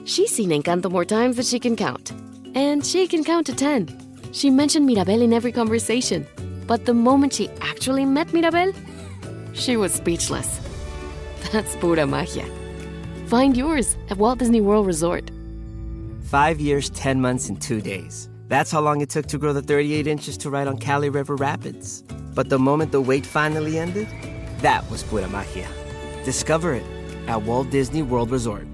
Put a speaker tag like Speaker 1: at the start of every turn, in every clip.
Speaker 1: She's seen Encanto more times than she can count. And she can count to 10. She mentioned Mirabel in every conversation. But the moment she actually met Mirabel, she was speechless. That's pura magia. Find yours at Walt Disney World Resort.
Speaker 2: 5 years, 10 months, and 2 days. That's how long it took to grow the 38 inches to ride on Cali River Rapids. But the moment the wait finally ended, that was pura magia. Discover it at Walt Disney World Resort.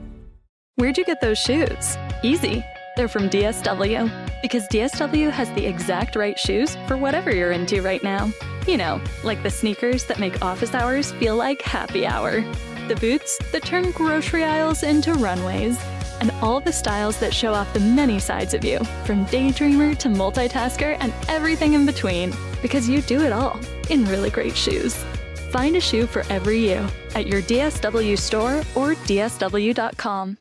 Speaker 3: Where'd you get those shoes? Easy. They're from DSW. Because DSW has the exact right shoes for whatever you're into right now. You know, like the sneakers that make office hours feel like happy hour. The boots that turn grocery aisles into runways. And all the styles that show off the many sides of you, from daydreamer to multitasker and everything in between. Because you do it all in really great shoes. Find a shoe for every you at your DSW store or dsw.com.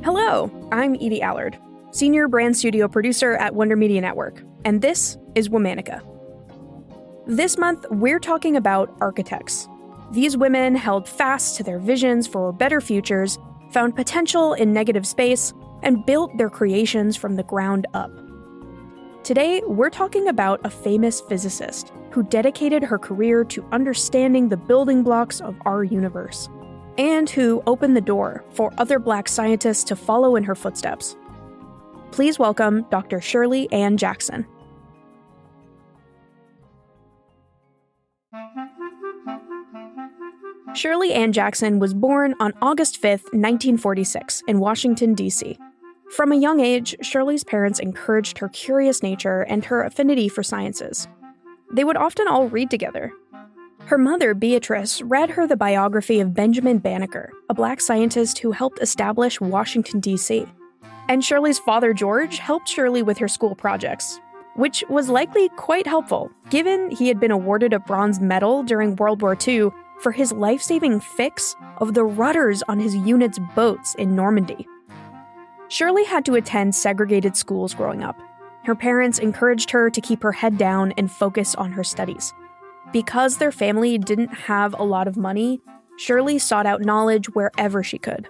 Speaker 4: Hello, I'm Edie Allard, Senior Brand Studio Producer at Wonder Media Network, and this is Womanica. This month, we're talking about architects. These women held fast to their visions for better futures, found potential in negative space, and built their creations from the ground up. Today, we're talking about a famous physicist who dedicated her career to understanding the building blocks of our universe, and who opened the door for other Black scientists to follow in her footsteps. Please welcome Dr. Shirley Jackson. Shirley Jackson was born on August 5th, 1946, in Washington, D.C. From a young age, Shirley's parents encouraged her curious nature and her affinity for sciences. They would often all read together. Her mother, Beatrice, read her the biography of Benjamin Banneker, a Black scientist who helped establish Washington, D.C. And Shirley's father, George, helped Shirley with her school projects, which was likely quite helpful, given he had been awarded a bronze medal during World War II for his life-saving fix of the rudders on his unit's boats in Normandy. Shirley had to attend segregated schools growing up. Her parents encouraged her to keep her head down and focus on her studies. Because their family didn't have a lot of money, Shirley sought out knowledge wherever she could,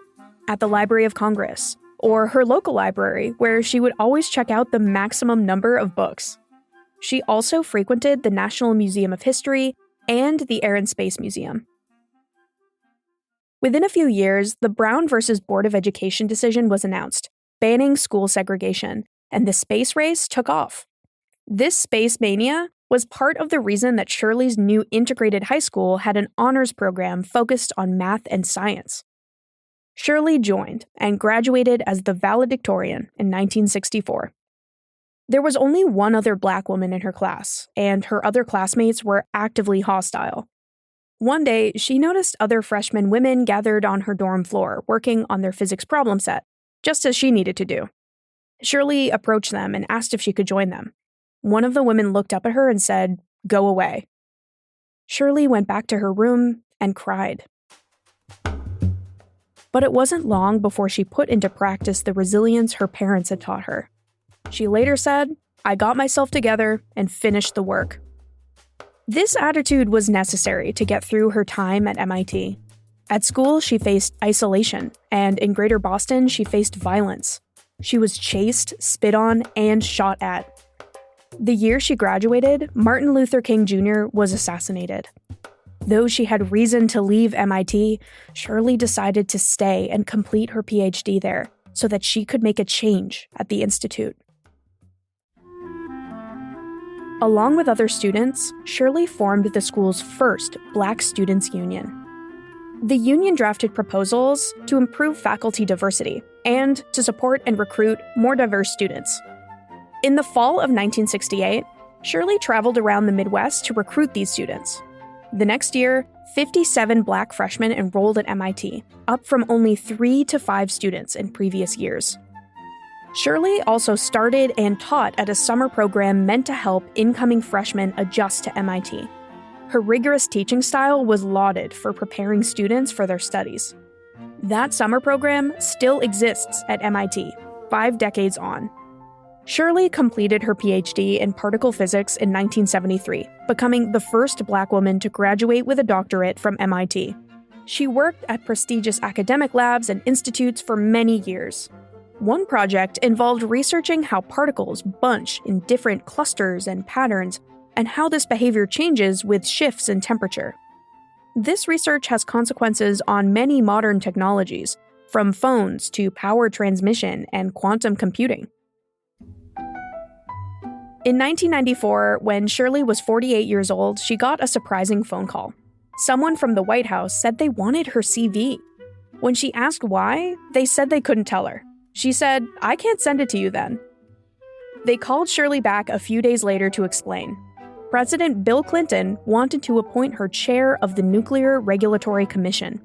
Speaker 4: at the Library of Congress, or her local library, where she would always check out the maximum number of books. She also frequented the National Museum of History and the Air and Space Museum. Within a few years, the Brown versus Board of Education decision was announced, banning school segregation, and the space race took off. This space mania was part of the reason that Shirley's new integrated high school had an honors program focused on math and science. Shirley joined and graduated as the valedictorian in 1964. There was only one other Black woman in her class, and her other classmates were actively hostile. One day, she noticed other freshman women gathered on her dorm floor working on their physics problem set, just as she needed to do. Shirley approached them and asked if she could join them. One of the women looked up at her and said, "Go away." Shirley went back to her room and cried. But it wasn't long before she put into practice the resilience her parents had taught her. She later said, "I got myself together and finished the work." This attitude was necessary to get through her time at MIT. At school, she faced isolation, and in Greater Boston, she faced violence. She was chased, spit on, and shot at. The year she graduated, Martin Luther King Jr. was assassinated. Though she had reason to leave MIT, Shirley decided to stay and complete her PhD there so that she could make a change at the institute. Along with other students, Shirley formed the school's first Black Students' Union. The union drafted proposals to improve faculty diversity and to support and recruit more diverse students. In the fall of 1968, Shirley traveled around the Midwest to recruit these students. The next year, 57 Black freshmen enrolled at MIT, up from only 3 to 5 students in previous years. Shirley also started and taught at a summer program meant to help incoming freshmen adjust to MIT. Her rigorous teaching style was lauded for preparing students for their studies. That summer program still exists at MIT, 5 decades on. Shirley completed her PhD in particle physics in 1973, becoming the first Black woman to graduate with a doctorate from MIT. She worked at prestigious academic labs and institutes for many years. One project involved researching how particles bunch in different clusters and patterns, and how this behavior changes with shifts in temperature. This research has consequences on many modern technologies, from phones to power transmission and quantum computing. In 1994, when Shirley was 48 years old, she got a surprising phone call. Someone from the White House said they wanted her CV. When she asked why, they said they couldn't tell her. She said, "I can't send it to you then." They called Shirley back a few days later to explain. President Bill Clinton wanted to appoint her chair of the Nuclear Regulatory Commission.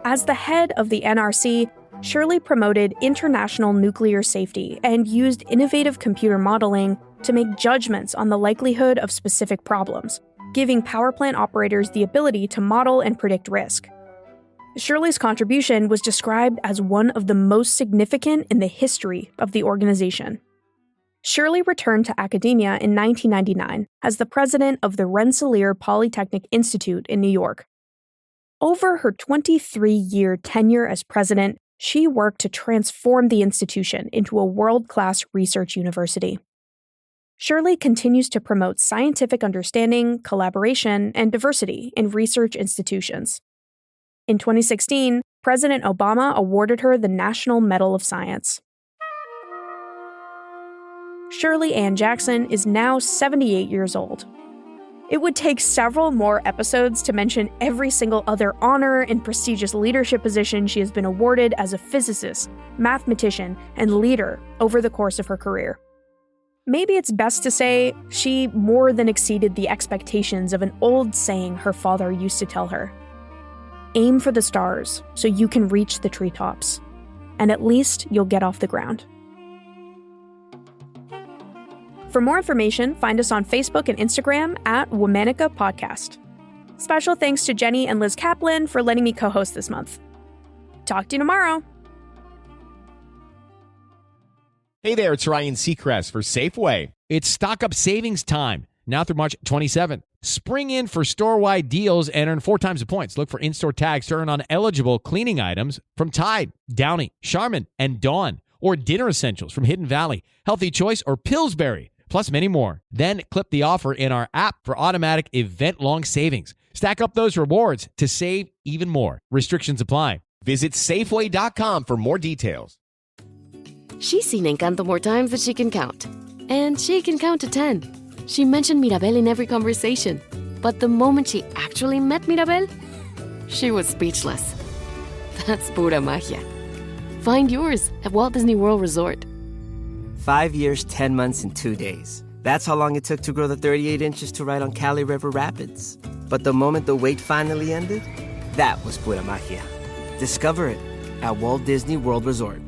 Speaker 4: As the head of the NRC, Shirley promoted international nuclear safety and used innovative computer modeling to make judgments on the likelihood of specific problems, giving power plant operators the ability to model and predict risk. Shirley's contribution was described as one of the most significant in the history of the organization. Shirley returned to academia in 1999 as the president of the Rensselaer Polytechnic Institute in New York. Over her 23-year tenure as president, she worked to transform the institution into a world-class research university. Shirley continues to promote scientific understanding, collaboration, and diversity in research institutions. In 2016, President Obama awarded her the National Medal of Science. Shirley Ann Jackson is now 78 years old. It would take several more episodes to mention every single other honor and prestigious leadership position she has been awarded as a physicist, mathematician, and leader over the course of her career. Maybe it's best to say she more than exceeded the expectations of an old saying her father used to tell her. Aim for the stars so you can reach the treetops, and at least you'll get off the ground. For more information, find us on Facebook and Instagram at Womanica Podcast. Special thanks to Jenny and Liz Kaplan for letting me co-host this month. Talk to you tomorrow.
Speaker 5: Hey there, it's Ryan Seacrest for Safeway. It's stock up savings time, now through March 27th. Spring in for store-wide deals and earn 4 times the points. Look for in-store tags to earn on eligible cleaning items from Tide, Downy, Charmin, and Dawn, or dinner essentials from Hidden Valley, Healthy Choice, or Pillsbury, plus many more. Then clip the offer in our app for automatic event-long savings. Stack up those rewards to save even more. Restrictions apply. Visit Safeway.com for more details.
Speaker 1: She's seen Encanto more times than she can count. And she can count to 10. She mentioned Mirabel in every conversation. But the moment she actually met Mirabel, she was speechless. That's pura magia. Find yours at Walt Disney World Resort.
Speaker 2: 5 years, 10 months, and 2 days. That's how long it took to grow the 38 inches to ride on Cali River Rapids. But the moment the wait finally ended, that was pura magia. Discover it at Walt Disney World Resort.